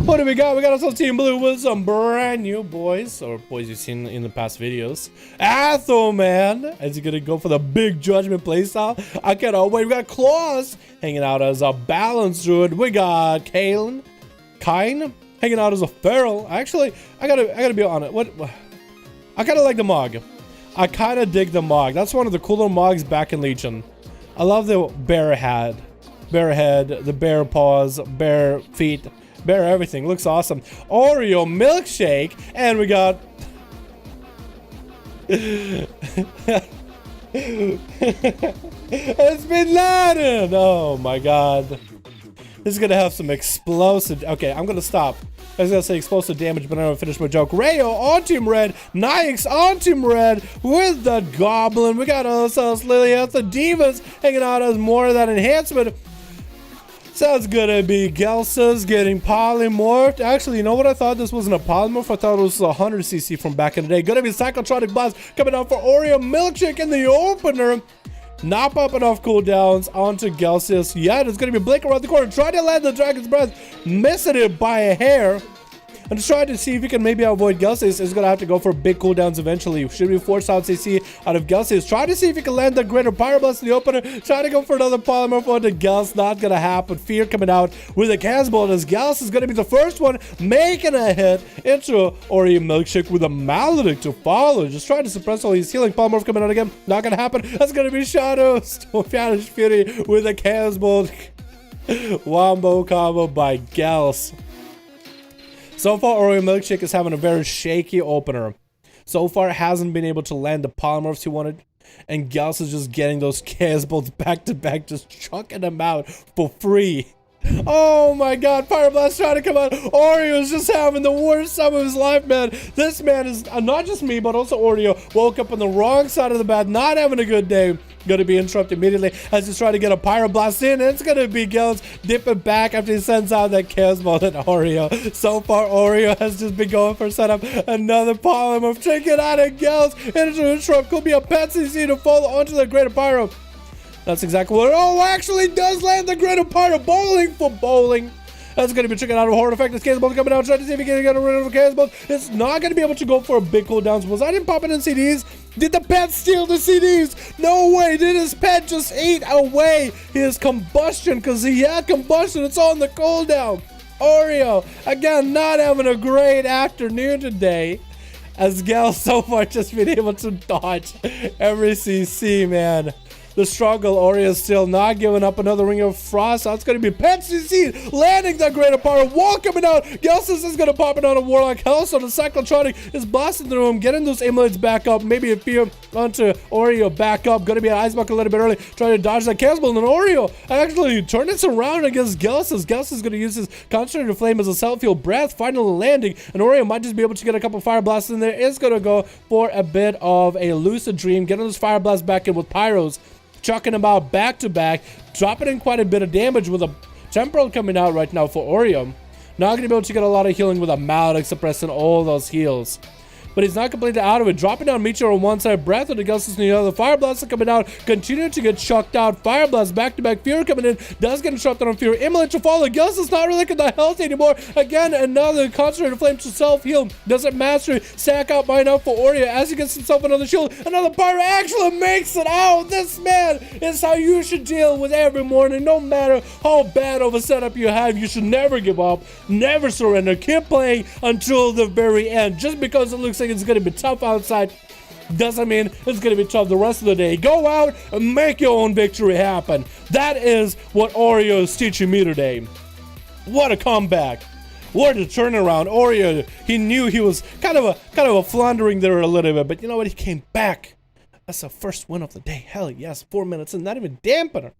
What do we got? We got ourselves Team Blue with some brand new boys, or boys you've seen in the past videos. Assaman, is he gonna go for the big judgment playstyle? I cannot wait. We got Claws hanging out as a balance druid. We got Kine hanging out as a feral. Actually, I gotta be honest. I kind of like the Mog. I kind of dig the Mog. That's one of the cooler Mogs back in Legion. I love the bear head, the bear paws, bear feet. Bear everything. Looks awesome. Oreo milkshake. And we got... It's been Laden. Oh my god. This is gonna have some explosive... Okay, I'm gonna stop. I was gonna say explosive damage, but I'm gonna finish my joke. Rayo on Team Red. Nyx on Team Red with the Goblin. We got ourselves Lily as the Devas hanging out as more of that enhancement. So it's gonna be Gelsa's getting polymorphed. Actually, you know what? I thought this wasn't a polymorph. I thought it was 100cc from back in the day. Gonna be Cyclotronic Blast coming out for Oreo Milkshake in the opener. Not popping off cooldowns onto Gelsa's. Yeah, it's gonna be Blake around the corner. Trying to land the Dragon's Breath. Missing it by a hair. I'm just trying to see if we can maybe avoid Gelsa's. Is gonna have to go for big cooldowns eventually. Should we force out CC out of Gelsa's? Try to see if we can land the Greater Pyroblast in the opener. Try to go for another polymorph onto Gels. Not gonna happen. Fear coming out with a Casbolt as Gels is gonna be the first one making a hit into Oreo Milkshake with a Maledict to follow. Just trying to suppress all these healing. Polymorph coming out again. Not gonna happen. That's gonna be Shadow. Spanish Fury with a Casbolt. Wombo combo by Gels. So far, Oreo Milkshake is having a very shaky opener. So far, it hasn't been able to land the polymorphs he wanted. And Gels is just getting those Casbolts back to back, just chucking them out for free. Oh my god, Pyroblast trying to come out. Oreo is just having the worst time of his life, man. This man is, not just me, but also Oreo, woke up on the wrong side of the bed, not having a good day. Gonna be interrupted immediately as he's trying to get a Pyroblast in. It's gonna be Gels dipping back after he sends out that Casbolt and Oreo. So far, Oreo has just been going for setup. Another polymorph. Check it out of Gels. Into the interrupt. Could be a pet CC to follow onto the Greater Pyro. That's exactly what... Oh, actually does land the Greater Pyro. Bowling for bowling. That's going to be checking out a Horde Effect. This Casbolt coming out. Trying to see if he can get rid of the Casbolt. It's not going to be able to go for a big cooldown. Was I didn't pop it in CDs? Did the pet steal the CDs? No way. Did his pet just eat away his combustion? Because he had combustion. It's on the cooldown. Oreo, again, not having a great afternoon today. As Gels so far just been able to dodge every CC, man. The struggle, Oreo is still not giving up. Another Ring of Frost. That's going to be Pet CC landing that Greater Pyro. Wall coming out. Gelsis is going to pop it on a Warlock. Hellstone, the Cyclotronic is blasting through him, getting those amulets back up. Maybe a fear onto Oreo back up. Going to be an Ice Bucket a little bit early. Trying to dodge that Casbolt. And then Oreo actually turned this around against Gelsis. Gelsis is going to use his Concentrated Flame as a self-heal breath. Finally landing. And Oreo might just be able to get a couple Fire Blasts in there. It's going to go for a bit of a Lucid Dream. Getting those Fire Blasts back in with Pyros. Chucking them out back to back, dropping in quite a bit of damage with a Temporal coming out right now for Oreo. Not going to be able to get a lot of healing with a Maledict suppressing all those heals. But he's not completely out of it. Dropping down Meteor on one side, Breath of the Gelsis on the other. Fire Blast are coming out, continue to get chucked out. Fire Blast back to back. Fear coming in, does get interrupted on Fear. Immolate to follow. Gelsis not really looking that healthy anymore. Again, another Concentrated Flame to self-heal. Doesn't master. Sack out by now for Oreo as he gets himself another shield. Another Pyro actually makes it out. This man is how you should deal with every morning. No matter how bad of a setup you have, you should never give up. Never surrender. Keep playing until the very end. Just because it looks like it's going to be tough outside doesn't mean it's going to be tough the rest of the day. Go out and make your own victory happen. That is what Oreo is teaching me today. What a comeback. What a turnaround. Oreo, he knew he was kind of a floundering there a little bit, but you know what? He came back. That's the first win of the day. Hell yes, 4 minutes and not even dampener.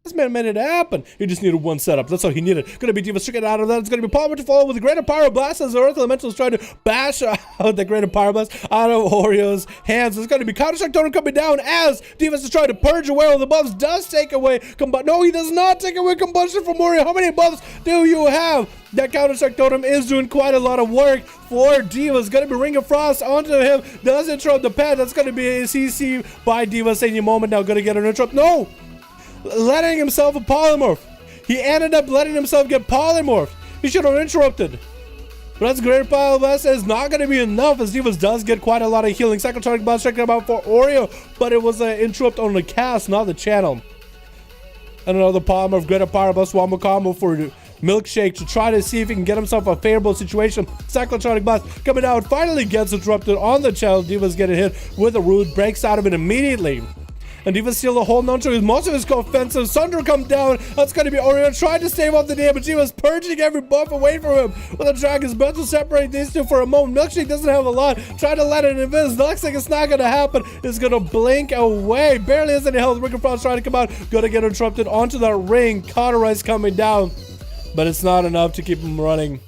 This man made it happen. He just needed one setup. That's all he needed. Gonna be Devas tricking out of that. It's gonna be Palmer to follow with the Greater Pyroblast as the Earth Elemental is trying to bash out the Greater Pyroblast out of Oreo's hands. It's gonna be Counter-Strike Totem coming down as Devas is trying to purge away all the buffs. Does take away no, he does not take away combustion from Oreo. How many buffs do you have? That Counter-Strike Totem is doing quite a lot of work for Devas. Gonna be Ring of Frost onto him. Does interrupt the pad. That's gonna be a CC by Devas any moment now. Gonna get an interrupt. No! Letting himself a polymorph. He ended up letting himself get polymorphed. He should have interrupted. But that's Greater Pyroblast is not going to be enough as Devas does get quite a lot of healing. Cyclotronic Blast checking him out for Oreo, but it was an interrupt on the cast, not the channel. And another polymorph, Greater Pyroblast, one more combo for Milkshake to try to see if he can get himself a favorable situation. Cyclotronic Blast coming out, finally gets interrupted on the channel. Devas getting hit with a root, breaks out of it immediately. And Devas still holding on to most of his offensive. Sunder come down. That's going to be Oreo trying to save off the damage. He was purging every buff away from him. With a Dragon's Breath to separate these two for a moment. Milkshake doesn't have a lot. Trying to let it invis. Looks like it's not going to happen. It's going to blink away. Barely has any health. Ring of Frost trying to come out. Going to get interrupted onto that ring. Cauterize coming down. But it's not enough to keep him running.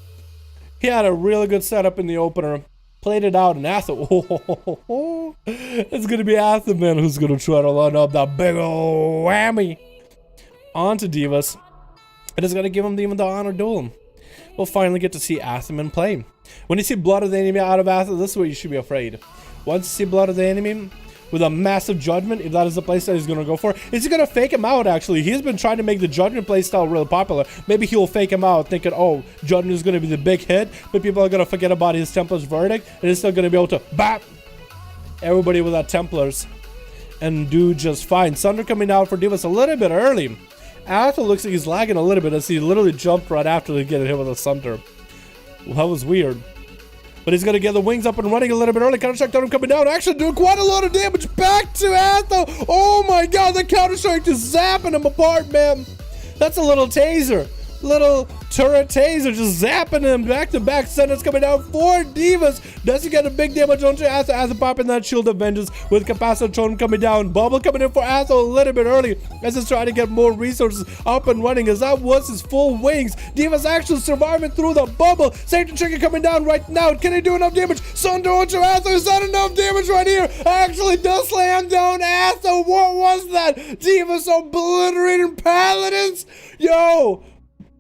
He had a really good setup in the opener. Played it out, and it's gonna be Assaman who's gonna try to line up that big ol' whammy onto Devas. It is gonna give him even the honor duel. We'll finally get to see Assaman play. When you see blood of the enemy out of Azeroth, this is what you should be afraid. Once you see blood of the enemy with a massive judgment, if that is the playstyle he's gonna go for, is he gonna fake him out? Actually, he's been trying to make the judgment playstyle really popular. Maybe he'll fake him out, thinking, oh, judgment is gonna be the big hit, but people are gonna forget about his Templar's verdict, and he's still gonna be able to bap everybody with that Templars and do just fine. Sunder coming out for Devas a little bit early. Arthur looks like he's lagging a little bit as he literally jumped right after he getting hit with a Sunder. Well, that was weird. But he's going to get the wings up and running a little bit early. Counter-Strike Totem coming down. Actually doing quite a lot of damage back to Arthur. Oh my god, the Counter-Strike just zapping him apart, man. That's a little taser. Little turret taser just zapping him back to back. Sentence coming down for Devas. Does he get a big damage onto Arthur as a popping that Shield of Vengeance with Capacitor Totem coming down. Bubble coming in for Arthur a little bit early as he's trying to get more resources up and running as that was his full wings. Devas actually surviving through the bubble. Safety trigger coming down right now. Can he do enough damage? Sunder onto Arthur. Is that enough damage right here? Actually does slam down Arthur. What was that? Devas obliterating Paladins. Yo.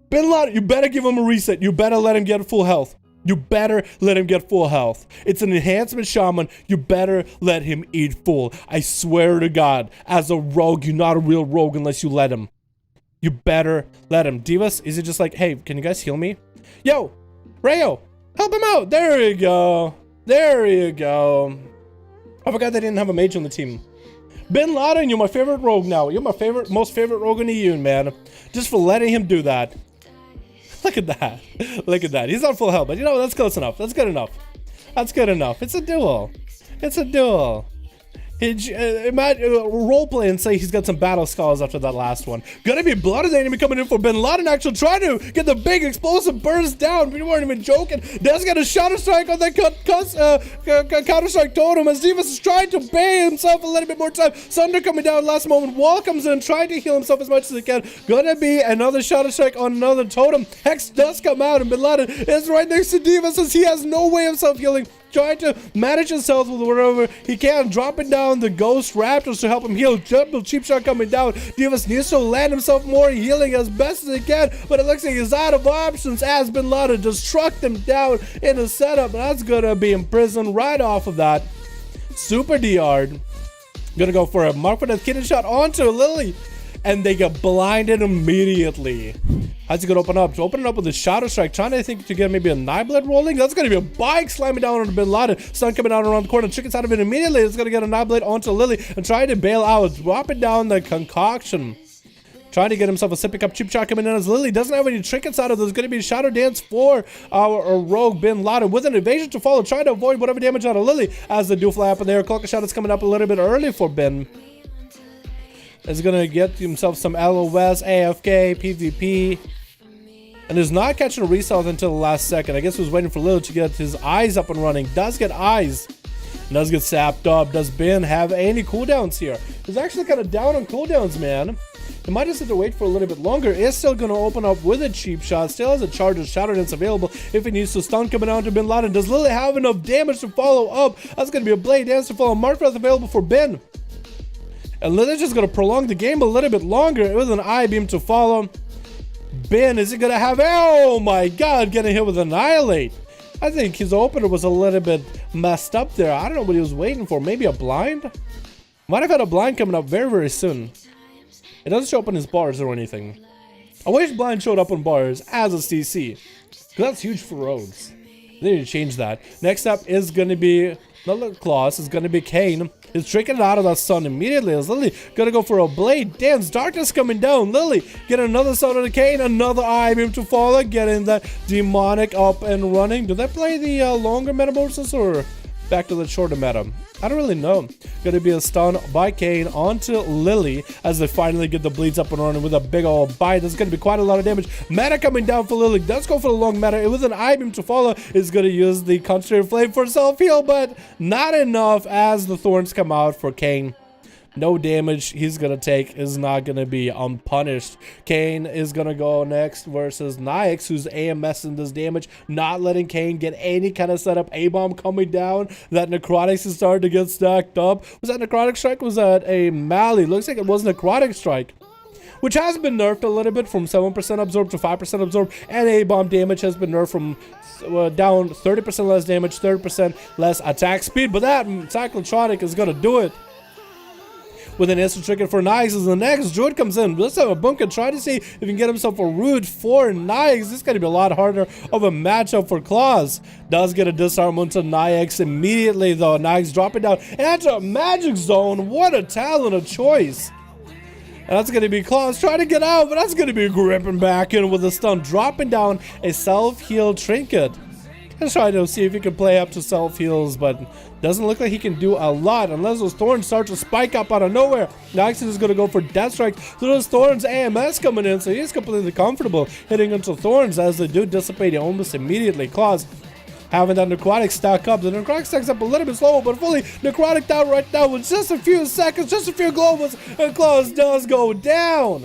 Bin Laden, you better give him a reset. You better let him get full health. You better let him get full health. It's an enhancement shaman. You better let him eat full. I swear to God, as a rogue, you're not a real rogue unless you let him. You better let him. Devas, is it just like, hey, can you guys heal me? Yo, Rayo, help him out. There you go. There you go. I forgot they didn't have a mage on the team. Bin Laden, you're my favorite rogue now. You're my most favorite rogue in the EU, man. Just for letting him do that. Look at that. Look at that. He's on full health, but you know, that's close enough. That's good enough. That's good enough. It's a duel. It's a duel. It might roleplay and say he's got some battle scars after that last one. Gonna be blood of the enemy coming in for Bin Laden. Actually trying to get the big explosive burst down. We weren't even joking. Does get a Shadow Strike on that Counter-Strike Totem as Devas is trying to buy himself a little bit more time. Sunder coming down last moment. Wall comes in, trying to heal himself as much as he can. Gonna be another Shadow Strike on another Totem. Hex does come out and Bin Laden is right next to Devas as he has no way of self-healing. Trying to manage himself with whatever he can, dropping down the Ghost Raptors to help him heal. Double cheap shot coming down. Devas needs to land himself more healing as best as he can, but it looks like he's out of options as Bin Laden just struck him down in a setup. That's gonna be imprisoned right off of that. Super DR'd. Gonna go for a Mark for Death kidney shot onto Lily, and they get blinded immediately. How's he gonna open up? To open it up with a Shadow Strike, trying to think to get maybe a Nightblade rolling. That's gonna be a bike slamming down on Bin Laden. Stun coming out around the corner. Chickens out of it immediately. It's gonna get a Nightblade onto Lily and trying to bail out, dropping down the concoction. Trying to get himself a sipping up cheap shot coming in as Lily doesn't have any trinkets out of this. Gonna be a Shadow Dance for our rogue Bin Laden with an evasion to follow, trying to avoid whatever damage out of Lily as the duel fly up in there. Cloak of Shadows coming up a little bit early for Bin. Is gonna get himself some LOS, AFK, PvP. And is not catching a resolve until the last second. I guess he was waiting for Lil to get his eyes up and running. Does get eyes. Does get sapped up. Does Ben have any cooldowns here? He's actually kind of down on cooldowns, man. He might just have to wait for a little bit longer. Is still going to open up with a cheap shot. Still has a charge of Shadow Dance available if he needs to. Stun coming down to Ben Laden. Does Lily have enough damage to follow up? That's going to be a Blade Dance to follow. Mark Breath available for Ben. And Lily's just going to prolong the game a little bit longer with an Eye Beam to follow. Ben, is he going to have... Oh my god, getting hit with Annihilate. I think his opener was a little bit messed up there. I don't know what he was waiting for. Maybe a blind? Might have had a blind coming up very, very soon. It doesn't show up on his bars or anything. I wish blind showed up on bars as a CC. Because that's huge for rogues. They need to change that. Next up is going to be... Another Claus is going to be Kane. He's tricking it out of that stun immediately. Is Lily gonna go for a Blade Dance? Darkness coming down. Lily get another stun on the Kane. Another Eye Beam to follow. Getting that demonic up and running. Do they play the longer metamorphosis or back to the shorter meta? I don't really know. Gonna be a stun by Kane onto Lily as they finally get the bleeds up and running with a big old bite. There's gonna be quite a lot of damage. Meta coming down for Lily. Does go for the long meta. It was an Eye Beam to follow. Is gonna use the Concentrated Flame for self-heal, but not enough as the thorns come out for Kane. No damage he's gonna take is not gonna be unpunished. Kane is gonna go next versus Nyx, who's AMSing this damage, not letting Kane get any kind of setup. A-bomb coming down. That Necrotics is starting to get stacked up. Was that Necrotic Strike? Was that a Mally? Looks like it was Necrotic Strike, which has been nerfed a little bit from 7% absorb to 5% absorb, and A-bomb damage has been nerfed from down 30% less damage, 30% less attack speed. But that Cyclotronic is gonna do it. With an instant trigger for Nyx as the next Druid comes in. Let's have a bunk and try to see if he can get himself a root for Nyx. This is going to be a lot harder of a matchup for Claus. Does get a disarm onto Nyx immediately though. Nyx dropping down into a magic zone. What a talented choice. And that's going to be Claus trying to get out, but that's going to be gripping back in with a stun, dropping down a self-heal trinket. Let's try to see if he can play up to self-heals, but doesn't look like he can do a lot unless those thorns start to spike up out of nowhere. Nyx is going to go for Death Strike through those thorns. AMS coming in, so he's completely comfortable hitting into thorns as they do dissipate almost immediately. Claus having that Necrotic stack up. The Necrotic stacks up a little bit slower, but fully Necrotic down right now with just a few seconds, just a few globals, and Claus does go down.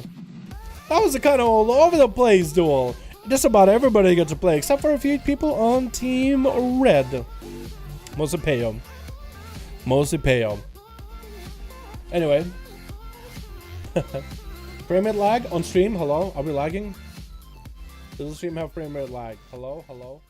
That was a kind of all over the place duel. Just about everybody gets to play, except for a few people on Team Red. Mostly Peo. Mostly Peo. Anyway. Frame rate lag on stream. Hello? Are we lagging? Does the stream have frame rate lag? Hello? Hello?